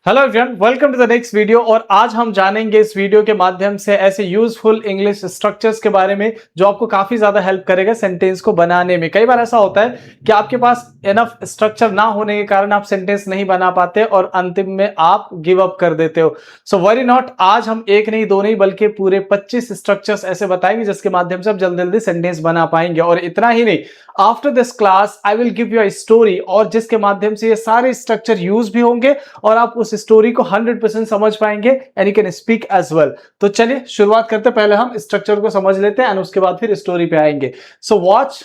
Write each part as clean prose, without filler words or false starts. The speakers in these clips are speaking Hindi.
Hello everyone, welcome to the next video. और आज हम जानेंगे इस वीडियो के माध्यम से ऐसे यूजफुल इंग्लिश स्ट्रक्चर्स के बारे में जो आपको काफी ज्यादा हेल्प करेगा सेंटेंस को बनाने में। कई बार ऐसा होता है कि आपके पास इनफ स्ट्रक्चर ना होने के कारण आप सेंटेंस नहीं बना पाते और अंतिम में आप गिव अप कर देते हो। सो वरी नॉट, आज हम एक नहीं दो नहीं बल्कि पूरे 25 स्ट्रक्चर्स ऐसे बताएंगे जिसके माध्यम से आप जल्दी जल्दी सेंटेंस बना पाएंगे। और इतना ही नहीं, after this class I will give you a story, और जिसके माध्यम से ये सारे स्ट्रक्चर यूज भी होंगे और आप उस स्टोरी को 100% समझ पाएंगे and you can speak as well. तो चलिए शुरुआत करते हैं। पहले हम स्ट्रक्चर को समझ लेते हैं और उसके बाद फिर स्टोरी पे आएंगे। So watch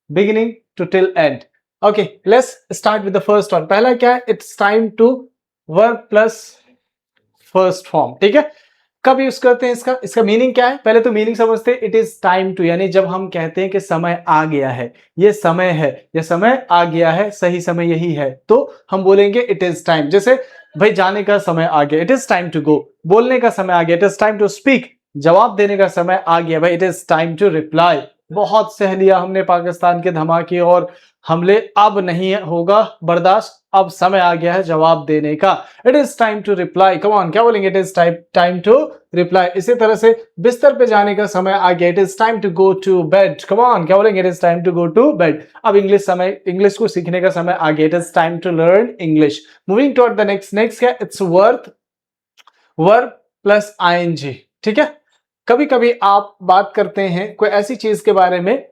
beginning to till end. Okay, let's start with the first one. पहला क्या है? It's time to verb plus first form. ठीक है, कब यूज करते हैं इसका मीनिंग क्या है? पहले तो मीनिंग समझते हैं। इट इज टाइम टू, यानी जब हम कहते हैं कि समय आ गया है, ये समय है, ये समय आ गया है, सही समय यही है, तो हम बोलेंगे इट इज टाइम। जैसे भाई जाने का समय आ गया, it is time to go. बोलने का समय आ गया, it is time to speak. जवाब देने का समय आ गया, भाई it is time to reply. बहुत सह लिया हमने पाकिस्तान के धमाके और हमले, अब नहीं होगा बर्दाश्त, अब समय आ गया है जवाब देने का। It is time to reply. Come on, क्या बोलेंगे? It is time to reply. इसी तरह से बिस्तर पे जाने का समय आ गया, it is time to go to bed. Come on, क्या बोलेंगे? It is time to go to bed. अब इंग्लिश को सीखने का समय आ गया, it is time to learn English. Moving toward the next क्या? It's verb plus ING. ठीक है, कभी कभी आप बात करते हैं कोई ऐसी चीज के बारे में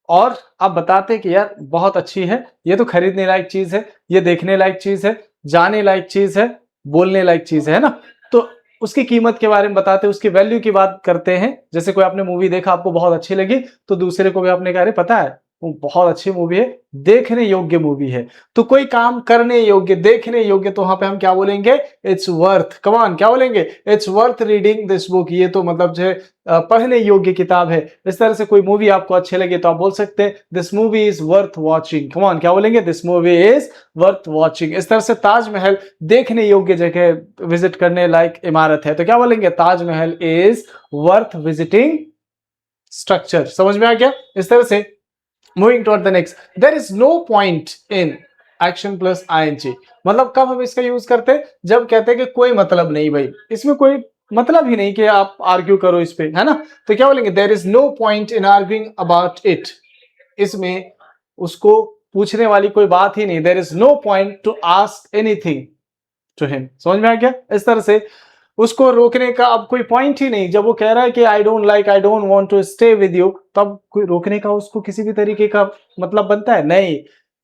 और आप बताते हैं कि यार बहुत अच्छी है, ये तो खरीदने लायक चीज है, ये देखने लायक चीज है, जाने लायक चीज है, बोलने लायक चीज है ना। तो उसकी कीमत के बारे में बताते हैं, उसकी वैल्यू की बात करते हैं। जैसे कोई आपने मूवी देखा, आपको बहुत अच्छी लगी, तो दूसरे को भी आपने कहा, अरे पता है वो बहुत अच्छी मूवी है, देखने योग्य मूवी है। तो कोई काम करने योग्य, देखने योग्य, तो वहां पे हम क्या बोलेंगे? It's worth. कम ऑन, क्या बोलेंगे? It's worth reading this book. ये तो मतलब जो है पढ़ने योग्य किताब है। इस तरह से कोई मूवी आपको अच्छी लगे तो आप बोल सकते हैं this movie is worth watching. Come on, क्या बोलेंगे? This movie is worth watching. इस तरह से ताजमहल देखने योग्य जगह, विजिट करने लायक इमारत है, तो क्या बोलेंगे? Taj Mahal is worth visiting structure. समझ में आ गया? इस तरह से moving toward the next, there is no point in action plus ING. मतलब कब हम इसका यूज करते हैं? जब कहते हैं कि कोई मतलब नहीं, भाई इसमें कोई मतलब ही नहीं कि आप आर्ग्यू करो इस पे, है ना। तो क्या बोलेंगे? There is no point in arguing about it. इसमें उसको पूछने वाली कोई बात ही नहीं। There is no point to ask anything to him. समझ में आ गया? इस तरह से उसको रोकने का अब कोई पॉइंट ही नहीं। जब वो कह रहा है कि I don't want to stay with you, तब कोई रोकने का उसको किसी भी तरीके का मतलब बनता है? नहीं।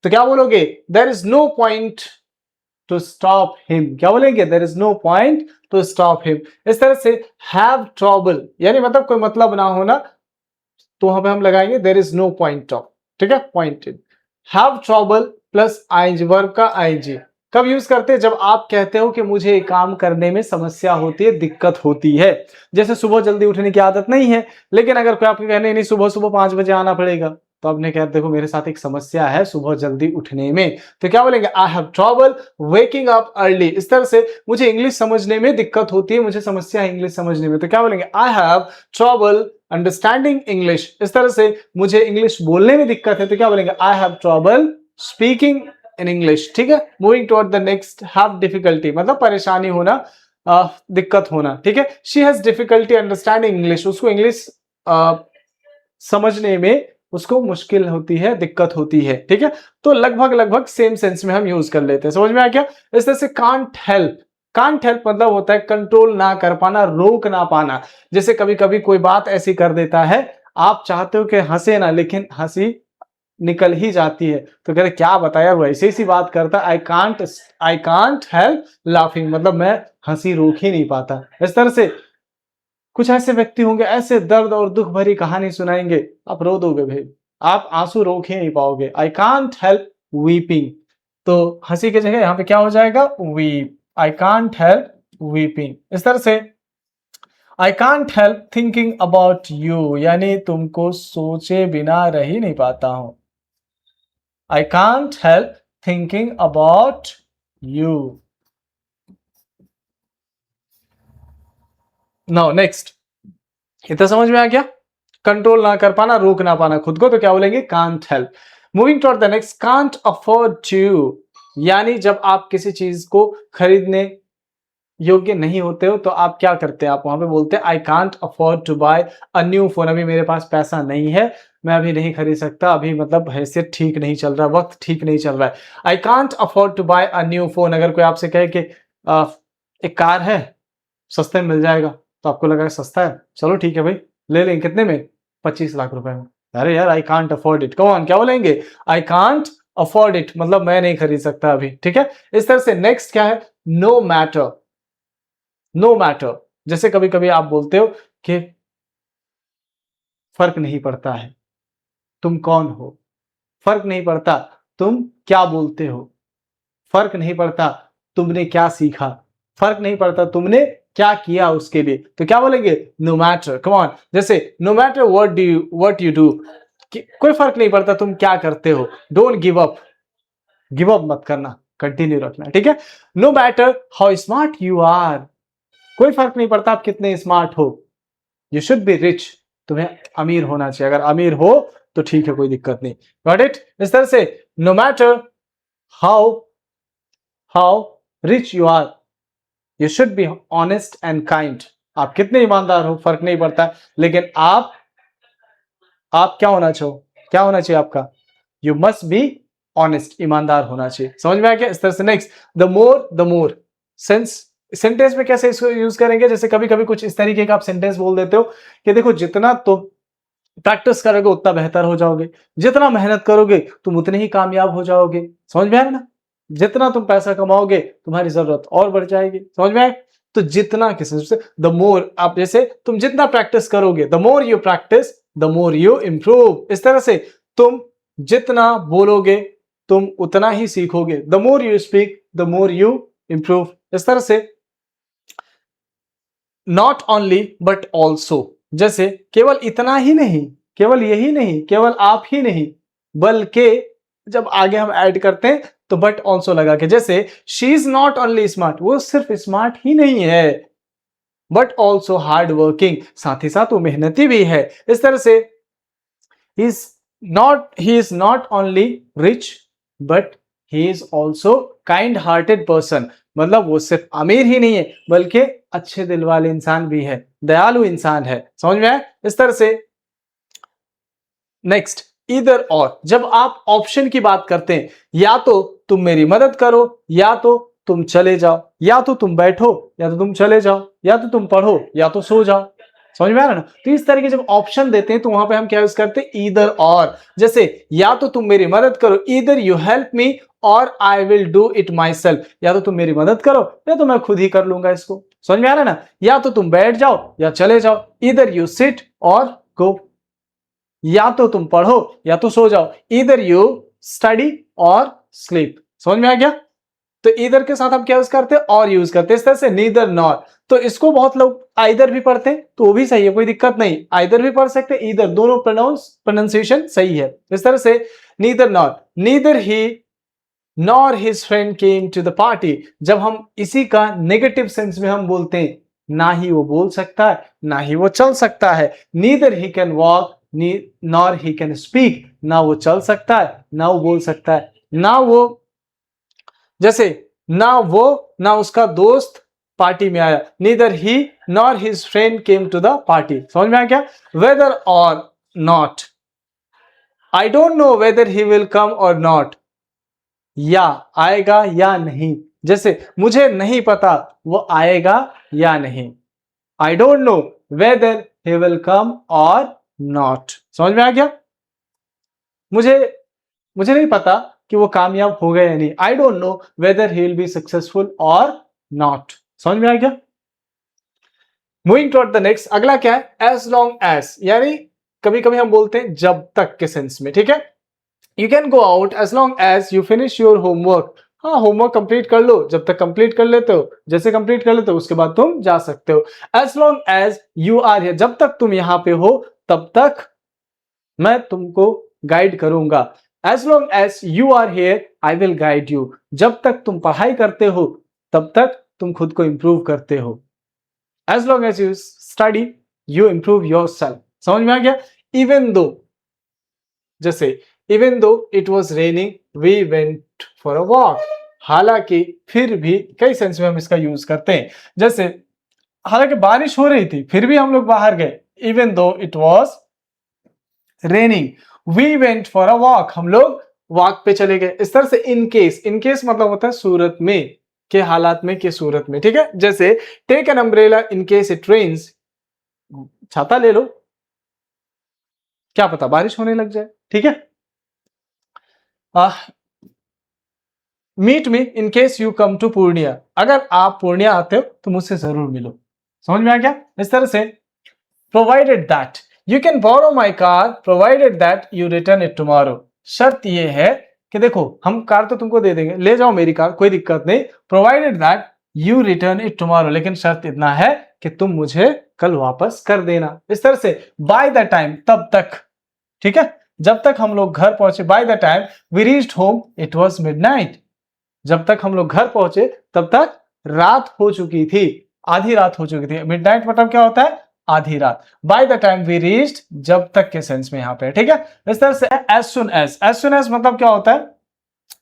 तो क्या बोलोगे? There is no point to stop him. क्या बोलेंगे? There is no point to stop him. इस तरह से हैव ट्रबल, यानी मतलब कोई मतलब ना होना, तो वहां पे हम लगाएंगे there is no point of. ठीक है, pointed. Have trouble plus ING, verb का आईएनजी कब यूज करते हैं? जब आप कहते हो कि मुझे काम करने में समस्या होती है, दिक्कत होती है। जैसे सुबह जल्दी उठने की आदत नहीं है, लेकिन अगर कोई आपके कहने नहीं सुबह सुबह 5 बजे आना पड़ेगा, तो आपने कहा देखो मेरे साथ एक समस्या है सुबह जल्दी उठने में, तो क्या बोलेंगे? I have trouble waking up early. इस तरह से मुझे इंग्लिश समझने में दिक्कत होती है, मुझे समस्या है इंग्लिश समझने में, तो क्या बोलेंगे? I have trouble understanding English. इस तरह से मुझे इंग्लिश बोलने में दिक्कत है, तो क्या बोलेंगे? I have trouble speaking in English. ठीक है, moving toward the next, have difficulty मतलब परेशानी होना, दिक्कत होना। ठीक है, she has difficulty understanding English, उसको इंग्लिश समझने में उसको मुश्किल होती है, दिक्कत होती है। ठीक है, तो लगभग लगभग सेम सेंस में हम यूज कर लेते हैं। समझ में आ गया? इस तरह से कांट हेल्प, कांट हेल्प मतलब होता है कंट्रोल ना कर पाना, रोक ना पाना। जैसे कभी कभी कोई बात ऐसी कर देता है, आप चाहते हो कि हंसे ना, लेकिन हंसी निकल ही जाती है, तो कहते क्या बताया वो ऐसी सी बात करता, आई कांट हेल्प लाफिंग, मतलब मैं हंसी रोक ही नहीं पाता। इस तरह से कुछ ऐसे व्यक्ति होंगे, ऐसे दर्द और दुख भरी कहानी सुनाएंगे, आप रो दोगे भाई, आप आंसू रोक ही नहीं पाओगे। आई कांट हेल्प वीपिंग, तो हंसी की जगह यहां पे क्या हो जाएगा? Weep. I can't help weeping. इस तरह से I can't help thinking about you, यानी तुमको सोचे बिना रह ही नहीं पाता हूं। I can't help thinking about you. Now next, इतना समझ में आ गया? कंट्रोल ना कर पाना, रोक ना पाना खुद को, तो क्या बोलेंगे? Can't help. Moving toward the next, can't afford to, यानी जब आप किसी चीज को खरीदने योग्य नहीं होते हो तो आप क्या करते हैं, आप वहां पे बोलते हैं I can't afford to buy a new phone, अभी मेरे पास पैसा नहीं है, मैं अभी नहीं खरीद सकता, अभी मतलब हैसियत ठीक नहीं चल रहा, वक्त ठीक नहीं चल रहा है। I can't afford to buy a new phone. अगर कोई आपसे कहे कि एक कार है, सस्ते में मिल जाएगा, तो आपको लगा सस्ता है, चलो ठीक है भाई ले लेंगे, कितने में, 25 लाख रुपए में। अरे यार आई can't afford it, come on, क्या बोलेंगे, आई कांट अफोर्ड इट, मतलब मैं नहीं खरीद सकता अभी, ठीक है। इस तरह से नेक्स्ट क्या है, नो मैटर। नो मैटर, जैसे कभी कभी आप बोलते हो कि फर्क नहीं पड़ता है तुम कौन हो, फर्क नहीं पड़ता तुम क्या बोलते हो, फर्क नहीं पड़ता तुमने क्या सीखा, फर्क नहीं पड़ता तुमने क्या किया उसके लिए, तो क्या बोलेंगे, नो मैटर, कम ऑन। जैसे no matter what you do, कोई फर्क नहीं पड़ता तुम क्या करते हो, don't give up, give up मत करना, कंटिन्यू रखना, ठीक है। No matter how smart you are, कोई फर्क नहीं पड़ता आप कितने स्मार्ट हो, यू शुड बी रिच, तुम्हें अमीर होना चाहिए, अगर अमीर हो तो ठीक है, कोई दिक्कत नहीं, गॉट इट। इस तरह से no matter how how rich you are, you should be honest and kind, आप कितने ईमानदार हो फर्क नहीं पड़ता, लेकिन आप क्या होना चाहो, क्या होना चाहिए आपका, यू मस्ट बी ऑनेस्ट, ईमानदार होना चाहिए। समझ में आ गया। इस तरह से नेक्स्ट, द मोर सेंटेंस में कैसे इसको यूज करेंगे, जैसे कभी कभी कुछ इस तरीके का आप सेंटेंस बोल देते हो कि देखो जितना तो प्रैक्टिस करोगे उतना बेहतर हो जाओगे, जितना मेहनत करोगे तुम उतने ही कामयाब हो जाओगे। समझ में आया ना, जितना तुम पैसा कमाओगे तुम्हारी जरूरत और बढ़ जाएगी। समझ में आए, तो जितना किसी द मोर, आप जैसे तुम जितना प्रैक्टिस करोगे, the more you practice the more you improve. इस तरह से तुम जितना बोलोगे तुम उतना ही सीखोगे, the more you speak the more you improve. इस तरह से नॉट ओनली बट ऑल्सो, जैसे केवल इतना ही नहीं, केवल यही नहीं, केवल आप ही नहीं, बल्कि जब आगे हम ऐड करते हैं तो बट ऑल्सो लगा के, जैसे she is not only smart, वो सिर्फ स्मार्ट ही नहीं है, बट ऑल्सो हार्ड वर्किंग, साथ ही साथ वो मेहनती भी है। इस तरह से he is not only rich but he is also kind hearted person, मतलब वो सिर्फ अमीर ही नहीं है बल्कि अच्छे दिल वाले इंसान भी है, दयालु इंसान है। समझ में आया। इस तरह से नेक्स्ट, इधर और, जब आप ऑप्शन की बात करते हैं, या तो तुम मेरी मदद करो या तो तुम चले जाओ, या तो तुम बैठो या तो तुम चले जाओ, या तो तुम पढ़ो या तो सो जाओ। समझ में आ रहा ना। तो इस तरीके जब ऑप्शन देते हैं तो वहां पे हम क्या यूज करते हैं, ईदर और। जैसे या तो तुम मेरी मदद करो, ईदर यू हेल्प मी और I will do it my self, या तो तुम मेरी मदद करो या तो मैं खुद ही कर लूंगा इसको। समझ में आ रहा है ना। या तो तुम बैठ जाओ या चले जाओ, ईदर यू सिट और गो, या तो तुम पढ़ो या तो सो जाओ, इधर यू स्टडी और स्लीप। समझ में आ गया। तो इधर के साथ हम क्या यूज करते हैं, और यूज करते हैं। इस तरह से नीदर नॉर, तो इसको बहुत लोग आइदर भी पढ़ते हैं तो वो भी सही है, कोई दिक्कत नहीं, आइदर भी पढ़ सकते हैं, इधर, दोनों प्रोनाउंसिएशन सही है। इस तरह से neither nor, neither he nor his friend came to the party, जब हम इसी का नेगेटिव सेंस में हम बोलते हैं, ना ही वो बोल सकता है ना ही वो चल सकता है। Neither he can walk nor he can speak, ना वो चल सकता है ना वो बोल सकता है, ना वो, जैसे ना उसका दोस्त पार्टी में आया, neither he nor his friend came to the party. समझ में आ गया। Whether or not, I don't know whether he will come or not, या आएगा या नहीं, जैसे मुझे नहीं पता वो आएगा या नहीं, आई don't know whether he will come or not. समझ में आ गया। मुझे मुझे नहीं पता कि वो कामयाब हो गए या नहीं, आई don't know whether he will be successful और नॉट। समझ में आ गया। मूविंग टुवर्ड द नेक्स्ट, अगला क्या है, एज लॉन्ग एज, यानी कभी कभी हम बोलते हैं जब तक के सेंस में, ठीक है। You can go out as long as you finish your homework, हाँ होमवर्क कंप्लीट कर लो, जब तक कंप्लीट कर लेते हो, जैसे कंप्लीट कर लेते हो उसके बाद तुम जा सकते हो। As long as you are here, जब तक तुम यहां पे हो तब तक मैं तुमको गाइड करूंगा। As long as you are here I will guide you, जब तक तुम पढ़ाई करते हो तब तक तुम खुद को इंप्रूव करते हो। As long as you study you improve yourself. समझ में आ गया। इवन दो, जैसे even though it was raining we went for a walk, हालांकि, फिर भी, कई सेंस में हम इसका यूज करते हैं। जैसे हालांकि बारिश हो रही थी फिर भी हम लोग बाहर गए, even though it was raining we went for a walk, हम लोग वॉक पे चले गए। इस तरह से इन केस मतलब होता है सूरत में, के हालात में, के सूरत में, ठीक है। जैसे take an umbrella in case it rains, छाता ले लो, क्या पता बारिश होने लग जाए, ठीक है। Meet me in case you come to Purnia, अगर आप पूर्णिया आते हो तो मुझसे जरूर मिलो। समझ में आ गया। इस तरह से provided that you can borrow my car provided that you return it tomorrow, शर्त यह है कि देखो हम कार तो तुमको दे देंगे, ले जाओ मेरी कार, कोई दिक्कत नहीं, provided that you return it tomorrow, लेकिन शर्त इतना है कि तुम मुझे कल वापस कर देना। इस तरह से बाय द टाइम, तब तक, ठीक है, जब तक हम लोग घर पहुंचे, by the time we reached home it was midnight, जब तक हम लोग घर पहुंचे तब तक रात हो चुकी थी, आधी रात हो चुकी थी। मिडनाइट मतलब क्या होता है, आधी रात। By the time we reached, जब तक के सेंस में यहां पे, ठीक है। इस तरह से एज सुन एज मतलब क्या होता है,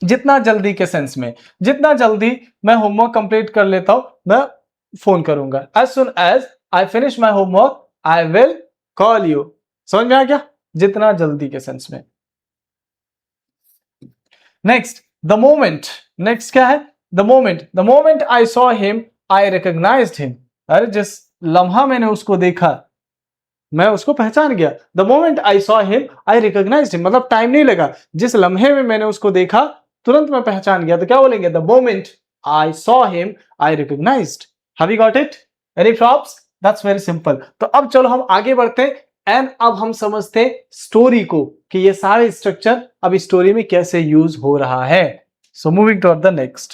जितना जल्दी के सेंस में, जितना जल्दी मैं होमवर्क कंप्लीट कर लेता हूं मैं फोन करूंगा। As soon as I finish my homework I will call you. समझ में आ गया, जितना जल्दी के सेंस में। नेक्स्ट द मोमेंट, नेक्स्ट क्या है, the moment I saw him I recognised him, अरे जिस लम्हा मैंने उसको देखा मैं उसको पहचान गया। The moment I saw him I recognised him, मतलब टाइम नहीं लगा, जिस लम्हे में मैंने उसको देखा तुरंत मैं पहचान गया। तो क्या बोलेंगे, the moment I saw him I recognised. Have you got it, any probs, that's very simple. तो अब चलो हम आगे बढ़ते हैं एंड अब हम समझते हैं स्टोरी को, कि ये सारे स्ट्रक्चर अब स्टोरी में कैसे यूज हो रहा है। So moving to the next.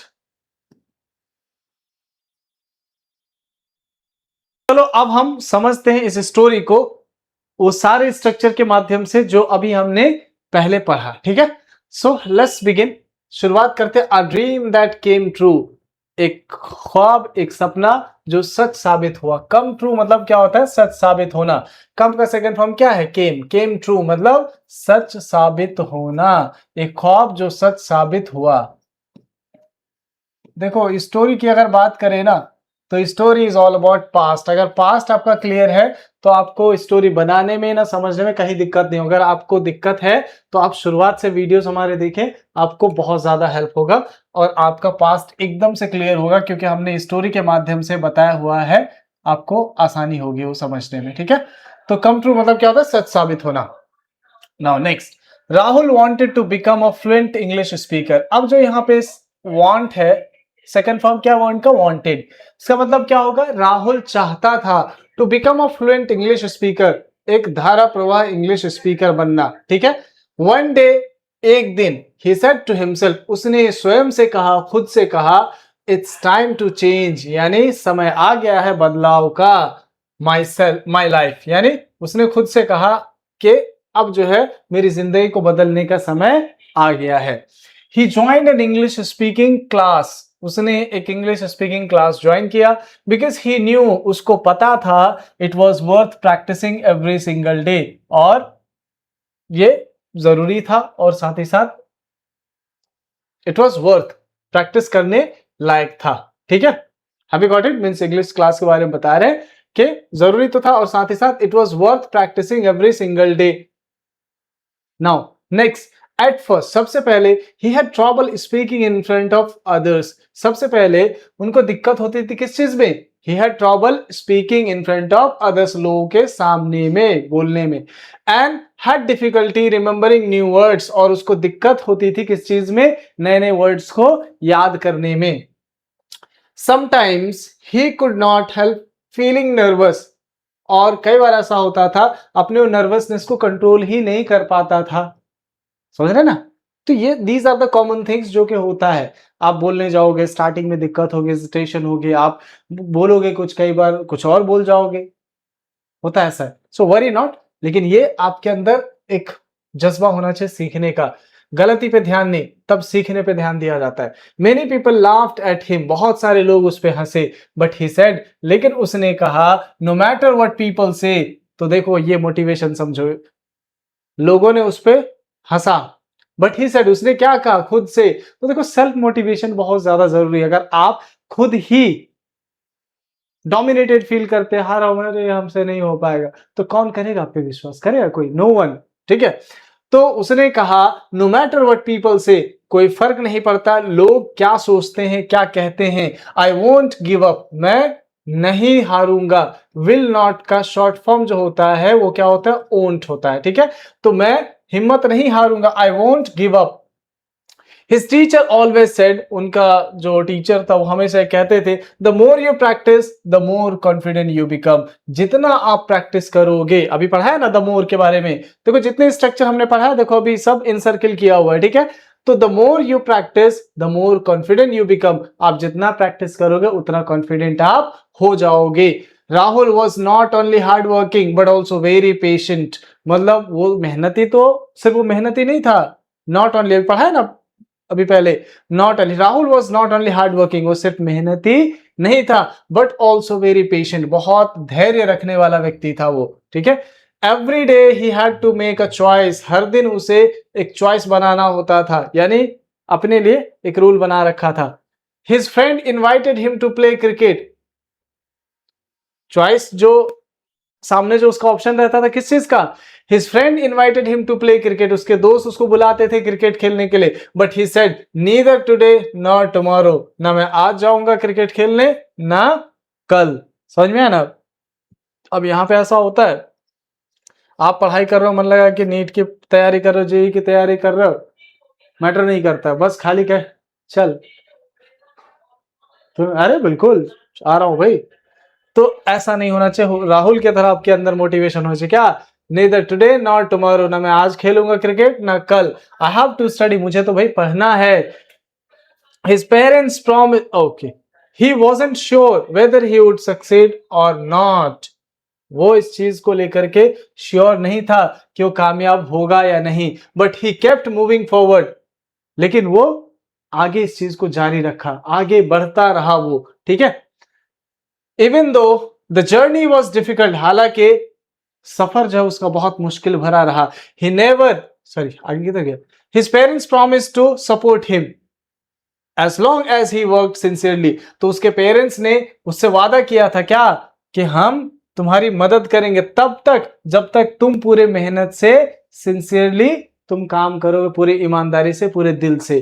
चलो अब हम समझते हैं इस स्टोरी को वो सारे स्ट्रक्चर के माध्यम से जो अभी हमने पहले पढ़ा, ठीक है। सो लेट्स बिगिन, शुरुआत करते हैं। A dream that came true, एक ख्वाब, एक सपना जो सच साबित हुआ। कम ट्रू मतलब क्या होता है, सच साबित होना। कम का सेकंड फॉर्म क्या है, केम, केम ट्रू मतलब सच साबित होना, एक ख्वाब जो सच साबित हुआ। देखो स्टोरी की अगर बात करें ना तो story is all about past. अगर पास्ट आपका क्लियर है तो आपको स्टोरी बनाने में ना समझने में कहीं दिक्कत नहीं होगा। अगर आपको दिक्कत है तो आप शुरुआत से वीडियोस हमारे देखें, आपको बहुत ज्यादा हेल्प होगा और आपका पास्ट एकदम से क्लियर होगा, क्योंकि हमने स्टोरी के माध्यम से बताया हुआ है, आपको आसानी होगी वो समझने में, ठीक है। तो कम ट्रू मतलब क्या होता है, सच साबित होना। Now next, Rahul wanted to become a fluent English speaker. अब जो यहाँ पे वांट है, सेकंड फॉर्म क्या वांट का, वांटेड, इसका मतलब क्या होगा, राहुल चाहता था to become a fluent English speaker, एक धारा प्रवाह इंग्लिश स्पीकर बनना, ठीक है। वन डे, एक दिन, ही सेड टू हिमसेल्फ, उसने स्वयं से कहा, खुद से कहा, इट्स टाइम टू चेंज, यानी समय आ गया है बदलाव का। माई सेल्फ, माई लाइफ, यानी उसने खुद से कहा कि अब जो है मेरी जिंदगी को बदलने का समय आ गया है। He joined an English speaking class, उसने एक इंग्लिश स्पीकिंग क्लास ज्वाइन किया, बिकॉज ही न्यू, उसको पता था, it was worth practising every single day, और ये जरूरी था और साथ ही साथ इट वॉज वर्थ, प्रैक्टिस करने लायक था, ठीक है। Have you got it, means English class के बारे में बता रहे हैं कि जरूरी तो था और साथ ही साथ it was worth practising every single day. Now next, at first, सबसे पहले he had trouble speaking in front of others, सबसे पहले उनको दिक्कत होती थी किस चीज में, he had trouble speaking in front of others, लोगों के सामने में बोलने में। And had difficulty remembering new words, और उसको दिक्कत होती थी किस चीज में, नए नए वर्ड्स को याद करने में। Sometimes he could not help feeling nervous, और कई बार ऐसा होता था अपने नर्वसनेस को कंट्रोल ही नहीं कर पाता था। समझ रहे ना। तो ये these are the common things जो कि होता है, आप बोलने जाओगे स्टार्टिंग में दिक्कत होगी, हेजिटेशन होगी, आप बोलोगे कुछ, कई बार कुछ और बोल जाओगे, होता है ऐसा। सो वरी नॉट, लेकिन ये आपके अंदर एक जज्बा होना चाहिए सीखने का। गलती पे ध्यान नहीं, तब सीखने पे ध्यान दिया जाता है। Many people laughed at him, बहुत सारे लोग उस पे हंसे, बट ही सेड, लेकिन उसने कहा, नो मैटर व्हाट पीपल से। तो देखो ये मोटिवेशन समझो, लोगों ने उस पे हंसा, बट ही सेड, उसने क्या कहा खुद से। तो देखो सेल्फ मोटिवेशन बहुत ज्यादा जरूरी है। अगर आप खुद ही डोमिनेटेड फील करते हैं, हार हमारे हमसे नहीं हो पाएगा, तो कौन करेगा आप पे विश्वास, करेगा कोई? No one. ठीक है, तो उसने कहा नो मैटर व्हाट पीपल से, कोई फर्क नहीं पड़ता लोग क्या सोचते हैं क्या कहते हैं, आई वोंट गिव अप, मैं नहीं हारूंगा। विल नॉट का शॉर्ट फॉर्म जो होता है वो क्या होता है? ओंट होता है। ठीक है, तो मैं हिम्मत नहीं हारूंगा, I won't give up. His teacher always said, उनका जो टीचर था वो हमेशा कहते थे, the more you practice the more confident you become. जितना आप प्रैक्टिस करोगे, अभी पढ़ा है ना द मोर के बारे में, देखो जितने स्ट्रक्चर हमने पढ़ा है, देखो अभी सब इनसर्किल किया हुआ है। ठीक है, तो the more you practice the more confident you become, आप जितना प्रैक्टिस करोगे उतना कॉन्फिडेंट आप हो जाओगे। Rahul was not only hard working but also very patient, मतलब वो मेहनती, तो सिर्फ वो मेहनती नहीं था, नॉट ओनली, पढ़ा है ना अभी पहले, not only Rahul was not only hard working, वो सिर्फ मेहनती नहीं था, बट ऑल्सो वेरी पेशेंट, बहुत धैर्य रखने वाला व्यक्ति था वो। ठीक है, every day he had to make a choice, हर दिन उसे एक चॉइस बनाना होता था, यानी अपने लिए एक रूल बना रखा था। His friend invited him to play cricket, choice जो सामने जो उसका ऑप्शन रहता था किस चीज का? His friend invited him to play cricket, उसके दोस्त उसको बुलाते थे क्रिकेट खेलने के लिए, but he said neither today nor tomorrow, ना मैं आज जाऊंगा क्रिकेट खेलने ना कल। समझ में आया ना? अब यहां पे ऐसा होता है, आप पढ़ाई कर रहे हो, मन लगा कि नीट की तैयारी कर रहे हो, जेई की तैयारी कर रहे हो, मैटर नहीं करता, बस खाली कह चल, तो अरे बिल्कुल आ रहा हूं भाई। तो ऐसा नहीं होना चाहिए, राहुल की तरह आपके अंदर मोटिवेशन होना चाहिए, क्या? नेदर टुडे नॉर टुमारो, ना मैं आज खेलूंगा क्रिकेट ना कल, आई हैव टू स्टडी, मुझे तो भाई पढ़ना है। His parents promise, okay, he wasn't sure whether he would succeed और नॉट, वो इस चीज को लेकर के श्योर नहीं था कि वो कामयाब होगा या नहीं, but he kept moving forward, लेकिन वो आगे इस चीज को जारी रखा, आगे बढ़ता रहा वो। ठीक है, even though the journey was difficult, हालांकि सफर जो है उसका बहुत मुश्किल भरा रहा, ही नेवर, सॉरी आगे किधर गया, his parents promise to support him as long as he work sincerely, तो उसके पेरेंट्स ने उससे वादा किया था क्या, कि हम तुम्हारी मदद करेंगे तब तक जब तक तुम पूरे मेहनत से, सिंसियरली तुम काम करोगे, पूरी ईमानदारी से, पूरे दिल से।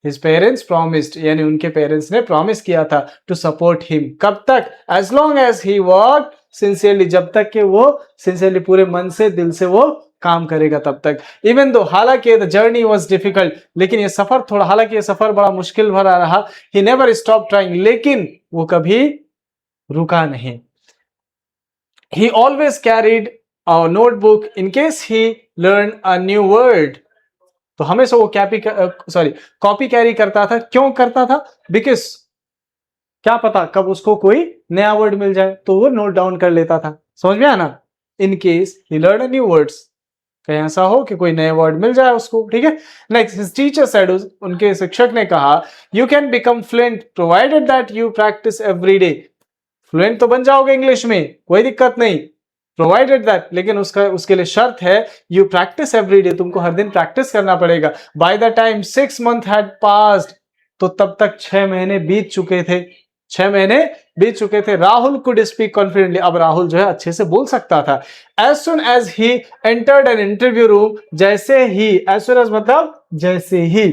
हिज पेरेंट्स प्रॉमिस्ड, यानी उनके पेरेंट्स ने प्रॉमिस किया था टू सपोर्ट हिम, कब तक? As long as he work sincerely, जब तक कि वो सिंसियरली पूरे मन से दिल से वो काम करेगा तब तक। इवन दो, हालांकि द जर्नी वॉज डिफिकल्ट, लेकिन ये सफर थोड़ा, हालांकि ये सफर बड़ा मुश्किल भरा रहा, ही नेवर स्टॉप ट्राइंग, लेकिन वो कभी रुका नहीं। ही always carried a notebook in case he learn a new word, तो हमेशा वो कॉपी कैरी करता था, क्यों करता था? बिकॉज क्या पता कब उसको कोई नया वर्ड मिल जाए, तो वो नोट डाउन कर लेता था। समझ में आया ना? In case he learn new words, कहीं ऐसा हो कि कोई नया वर्ड मिल जाए उसको। ठीक है, नेक्स्ट, हिज टीचर सेड, उनके शिक्षक ने कहा, you can become fluent provided that you practice every day, fluent तो बन जाओगे इंग्लिश में, कोई दिक्कत नहीं, प्रोवाइडेड दैट, लेकिन उसके लिए शर्त है, यू प्रैक्टिस एवरी डे, तुमको हर दिन प्रैक्टिस करना पड़ेगा। Bye the time 6 months had passed, तो तब तक 6 महीने बीत चुके थे, 6 महीने बीत चुके थे। राहुल कुड स्पीक कॉन्फिडेंटली, अब राहुल जो है अच्छे से बोल सकता था। As soon as he entered an interview room, जैसे ही, एज सुन एज मतलब जैसे ही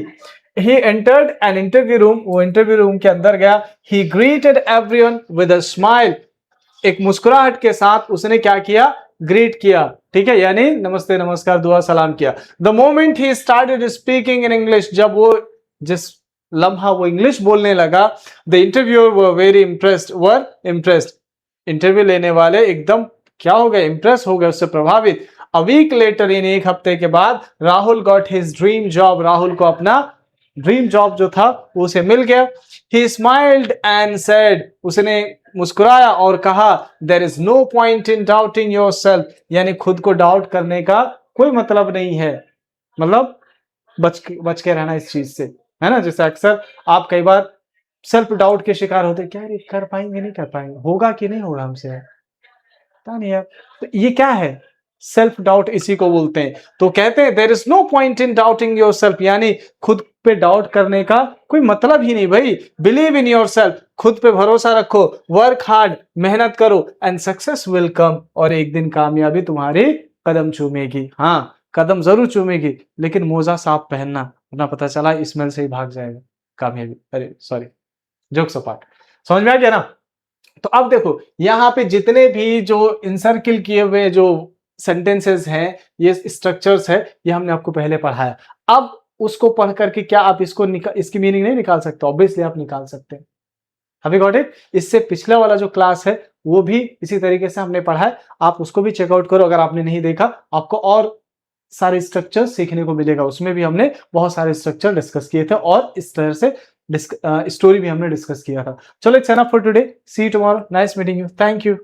एंटर्ड एन इंटरव्यू रूम, वो इंटरव्यू रूम के अंदर गया, he greeted everyone with a smile, एक मुस्कुराहट के साथ उसने क्या किया? ग्रीट किया। ठीक है, यानी नमस्ते नमस्कार दुआ सलाम किया। The moment he started speaking in English, जब वो जिस लम्हा वो इंग्लिश बोलने लगा, the interviewer were very impressed, interview लेने वाले एकदम क्या हो गए? इंप्रेस हो गए, उससे प्रभावित। अ वीक लेटर, इन एक हफ्ते के बाद, Rahul got his dream job, Rahul को अपना ड्रीम जॉब जो था उसे मिल गया। ही स्माइल्ड एंड सेड, उसने मुस्कुराया और कहा, there is no point in doubting yourself, यानी खुद को डाउट करने का कोई मतलब नहीं है, मतलब बच के रहना इस चीज से, है ना? जैसे अक्सर आप कई बार सेल्फ डाउट के शिकार होते, क्या ये कर पाएंगे नहीं कर पाएंगे, होगा कि नहीं होगा हमसे, पता नहीं यार। तो ये क्या है? सेल्फ डाउट इसी को बोलते हैं। तो कहते हैं there is no point in doubting yourself, यानी खुद पे डाउट करने का कोई मतलब ही नहीं भाई। बिलीव इन योरसेल्फ, खुद पे भरोसा रखो, वर्क हार्ड, मेहनत करो एंड सक्सेस विल कम, और एक दिन कामयाबी तुम्हारे कदम चूमेगी। हाँ, कदम जरूर चूमेगी, लेकिन मोजा साफ पहनना, वरना पता चला स्मेल से ही भाग जाएगा कामयाबी। अरे सॉरी, जोक्स अपार्ट, समझ में आ गया ना। तो अब देखो यहाँ पे जितने भी जो इनसर्किल किए हुए जो सेंटेंसेस हैं, ये स्ट्रक्चर्स है, ये हमने आपको पहले पढ़ाया। अब उसको पढ़ करके क्या आप इसकी मीनिंग नहीं निकाल सकते? ऑब्वियसली आप निकाल सकते हैं। Have you got it? इससे पिछला वाला जो क्लास है वो भी इसी तरीके से हमने पढ़ा है, आप उसको भी चेकआउट करो अगर आपने नहीं देखा। आपको और सारे स्ट्रक्चर सीखने को मिलेगा, उसमें भी हमने बहुत सारे स्ट्रक्चर डिस्कस किए थे और इस तरह से स्टोरी भी हमने डिस्कस किया था। चलो it's enough for today, see you tomorrow, nice meeting you, thank you.